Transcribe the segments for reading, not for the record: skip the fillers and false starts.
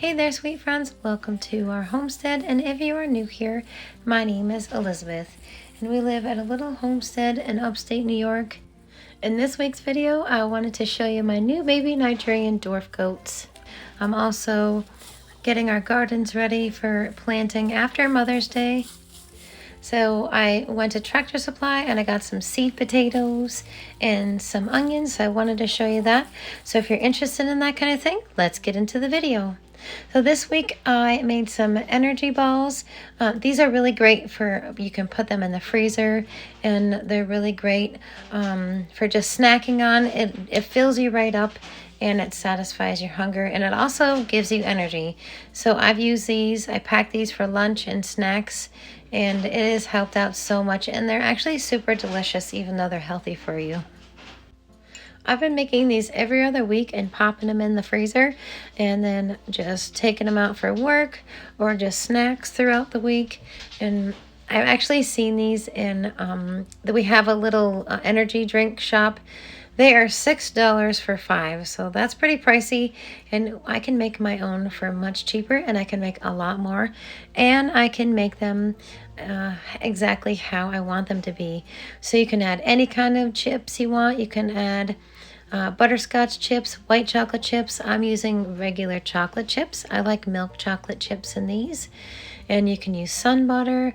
Hey there, sweet friends. Welcome to our homestead. And if you are new here, my name is Elizabeth, and we live at a little homestead in upstate New York. In this week's video, I wanted to show you my new baby Nigerian dwarf goats. I'm also getting our gardens ready for planting after Mother's Day. So I went to Tractor Supply and I got some seed potatoes and some onions. So I wanted to show you that. So if you're interested in that kind of thing, let's get into the video. So this week I made some energy balls. These are really great for, you can put them in the freezer, and they're really great for just snacking on. It fills you right up and it satisfies your hunger, and it also gives you energy. So I've used these, I pack these for lunch and snacks, and it has helped out so much, and they're actually super delicious even though they're healthy for you. I've been making these every other week and popping them in the freezer and then just taking them out for work or just snacks throughout the week. And I've actually seen these in, we have a little energy drink shop. They are $6 for 5, so that's pretty pricey, and I can make my own for much cheaper, and I can make a lot more, and I can make them exactly how I want them to be. So you can add any kind of chips you want. You can add butterscotch chips, white chocolate chips. I'm using regular chocolate chips. I like milk chocolate chips in these. And you can use sun butter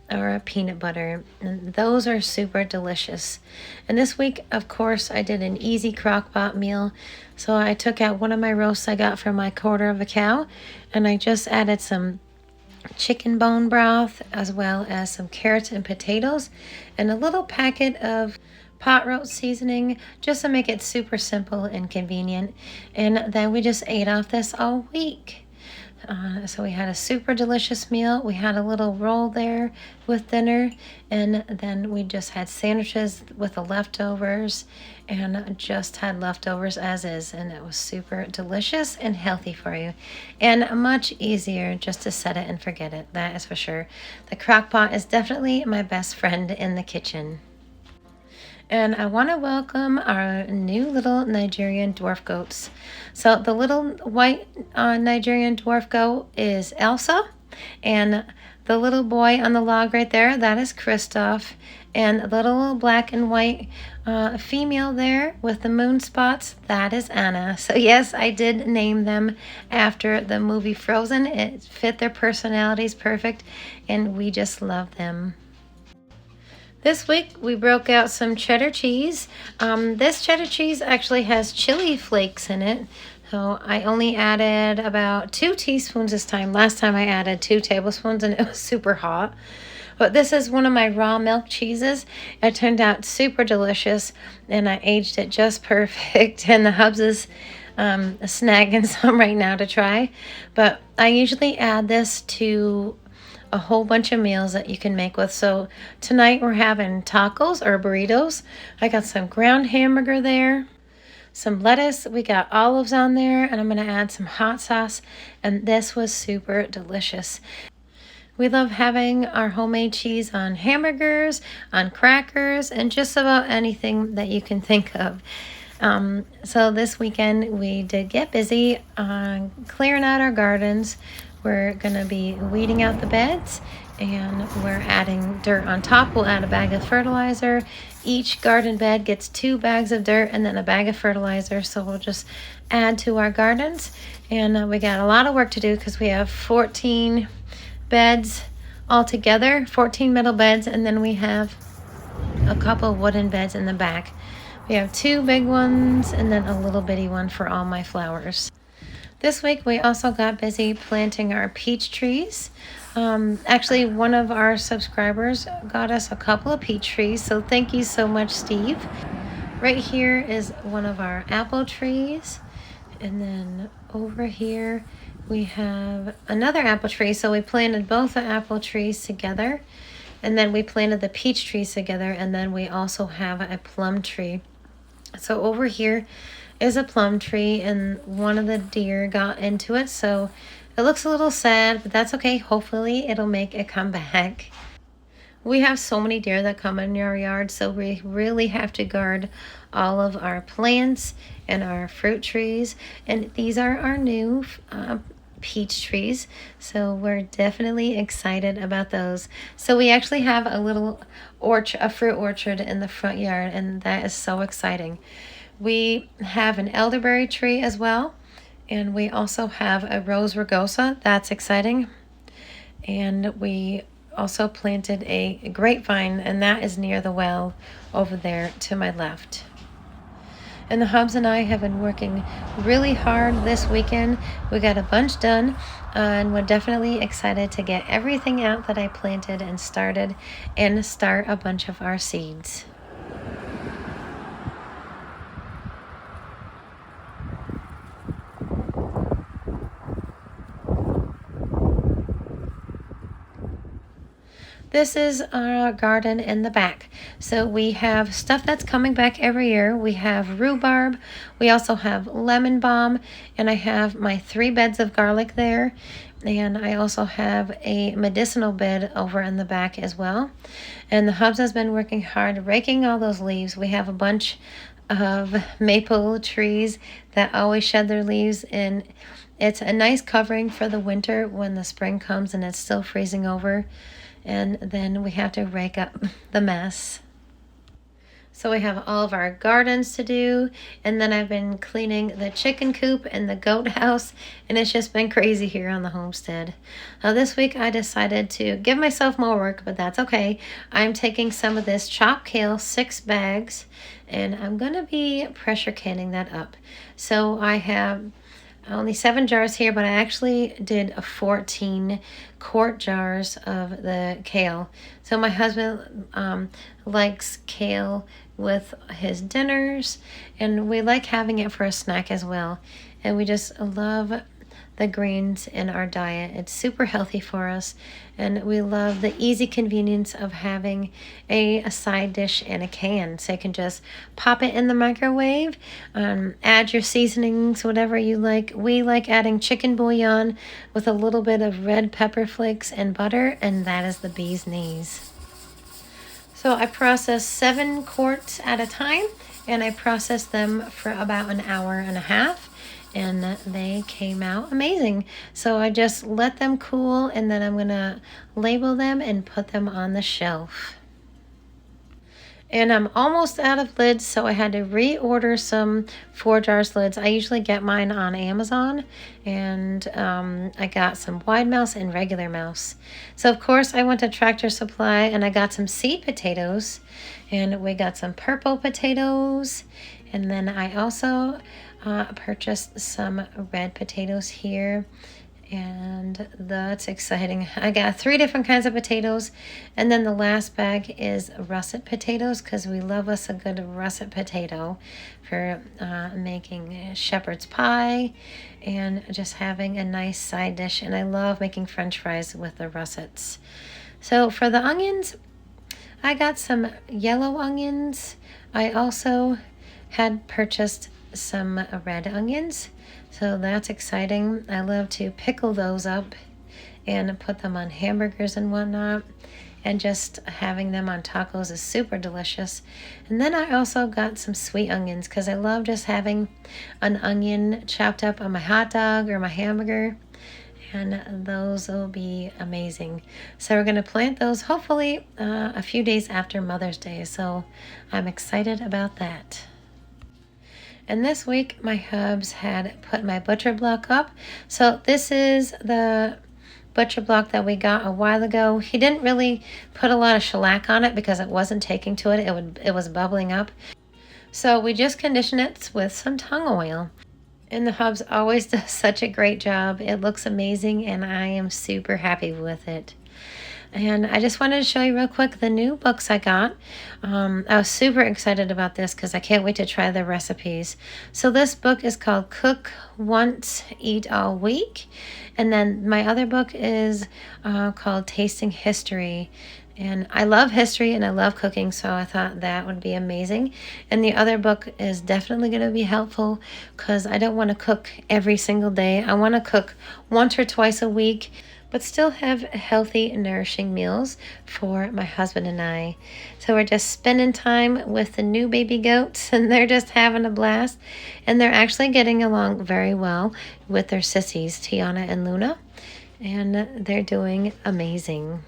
or a peanut butter, and those are super delicious. And this week, of course, I did an easy crock pot meal. So I took out one of my roasts I got from my quarter of a cow, and I just added some chicken bone broth as well as some carrots and potatoes and a little packet of pot roast seasoning just to make it super simple and convenient. And then we just ate off this all week. So we had a super delicious meal. We had a little roll there with dinner, and then we just had sandwiches with the leftovers and just had leftovers as is, and it was super delicious and healthy for you, and much easier just to set it and forget it. That is for sure. The crock pot is definitely my best friend in the kitchen. And I want to welcome our new little Nigerian dwarf goats. So the little white Nigerian dwarf goat is Elsa, and the little boy on the log right there, that is Kristoff, and the little black and white female there with the moon spots, that is Anna. So yes, I did name them after the movie Frozen. It fit their personalities perfect, and we just love them. This week we broke out some cheddar cheese. This cheddar cheese actually has chili flakes in it. So I only added about 2 teaspoons this time. Last time I added 2 tablespoons and it was super hot. But this is one of my raw milk cheeses. It turned out super delicious, and I aged it just perfect. And the hubs is snagging some right now to try. But I usually add this to a whole bunch of meals that you can make with. So tonight we're having tacos or burritos. I got some ground hamburger there, some lettuce, we got olives on there, and I'm going to add some hot sauce, and this was super delicious. We love having our homemade cheese on hamburgers, on crackers, and just about anything that you can think of. So this weekend we did get busy on clearing out our gardens. We're going to be weeding out the beds, and we're adding dirt on top. We'll add a bag of fertilizer. Each garden bed gets 2 bags of dirt and then a bag of fertilizer. So we'll just add to our gardens. And we got a lot of work to do because we have 14 beds altogether, 14 metal beds, and then we have a couple wooden beds in the back. We have 2 big ones and then a little bitty one for all my flowers. This week we also got busy planting our peach trees. Actually, one of our subscribers got us a couple of peach trees, so thank you so much, Steve. Right here is one of our apple trees, and then over here we have another apple tree. So we planted both the apple trees together, and then we planted the peach trees together, and then we also have a plum tree. So over here is a plum tree, and one of the deer got into it, so it looks a little sad, but that's okay. Hopefully it'll make a comeback. We have so many deer that come in our yard, so we really have to guard all of our plants and our fruit trees. And these are our new peach trees. So we're definitely excited about those. So we actually have a little orchard, a fruit orchard in the front yard, and that is so exciting. We have an elderberry tree as well, and we also have a rose rugosa. That's exciting. And we also planted a grapevine, and that is near the well over there to my left. And the hubs and I have been working really hard this weekend. We got a bunch done, and we're definitely excited to get everything out that I planted and started, and start a bunch of our seeds. This is our garden in the back. So we have stuff that's coming back every year. We have rhubarb. We also have lemon balm. And I have my 3 beds of garlic there. And I also have a medicinal bed over in the back as well. And the hubs has been working hard raking all those leaves. We have a bunch of maple trees that always shed their leaves, and it's a nice covering for the winter when the spring comes and it's still freezing over. And then we have to rake up the mess. So we have all of our gardens to do, and then I've been cleaning the chicken coop and the goat house, and it's just been crazy here on the homestead. This week I decided to give myself more work, but that's okay. I'm taking some of this chopped kale, 6 bags, and I'm gonna be pressure canning that up. So I have only 7 jars here, but I actually did 14 quart jars of the kale. So my husband likes kale with his dinners, and we like having it for a snack as well. And we just love the greens in our diet. It's super healthy for us, and we love the easy convenience of having a side dish in a can. So you can just pop it in the microwave, add your seasonings, whatever you like. We like adding chicken bouillon with a little bit of red pepper flakes and butter, and that is the bee's knees. So I process 7 quarts at a time, and I process them for about an hour and a half. And they came out amazing. So I just let them cool, and then I'm gonna label them and put them on the shelf. And I'm almost out of lids, so I had to reorder some 4 jars lids. I usually get mine on Amazon, and I got some wide mouse and regular mouse. So of course I went to Tractor Supply, and I got some seed potatoes, and we got some purple potatoes, and then I also purchased some red potatoes here, and that's exciting. I got 3 different kinds of potatoes, and then the last bag is russet potatoes, because we love us a good russet potato for making shepherd's pie and just having a nice side dish. And I love making french fries with the russets. So for the onions, I got some yellow onions. I also had purchased some red onions, so that's exciting. I love to pickle those up and put them on hamburgers and whatnot, and just having them on tacos is super delicious. And then I also got some sweet onions, because I love just having an onion chopped up on my hot dog or my hamburger, and those will be amazing. So we're going to plant those hopefully a few days after Mother's Day, so I'm excited about that. And this week my hubs had put my butcher block up. So this is the butcher block that we got a while ago. He didn't really put a lot of shellac on it because it wasn't taking to it. It was bubbling up. So we just conditioned it with some tung oil. And the hubs always does such a great job. It looks amazing, and I am super happy with it. And I just wanted to show you real quick the new books I got. I was super excited about this because I can't wait to try the recipes. So this book is called Cook Once, Eat All Week. And then my other book is called Tasting History. And I love history and I love cooking, so I thought that would be amazing. And the other book is definitely going to be helpful because I don't want to cook every single day. I want to cook once or twice a week. but still have healthy, nourishing meals for my husband and I. So we're just spending time with the new baby goats, and they're just having a blast. And they're actually getting along very well with their sissies, Tiana and Luna, and they're doing amazing.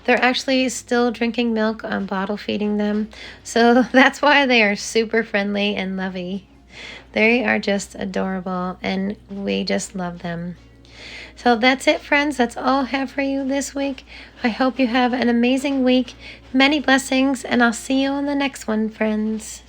They're actually still drinking milk. I'm bottle feeding them. So that's why they are super friendly and lovey. They are just adorable, and we just love them. So that's it, friends. That's all I have for you this week. I hope you have an amazing week. Many blessings, and I'll see you on the next one, friends.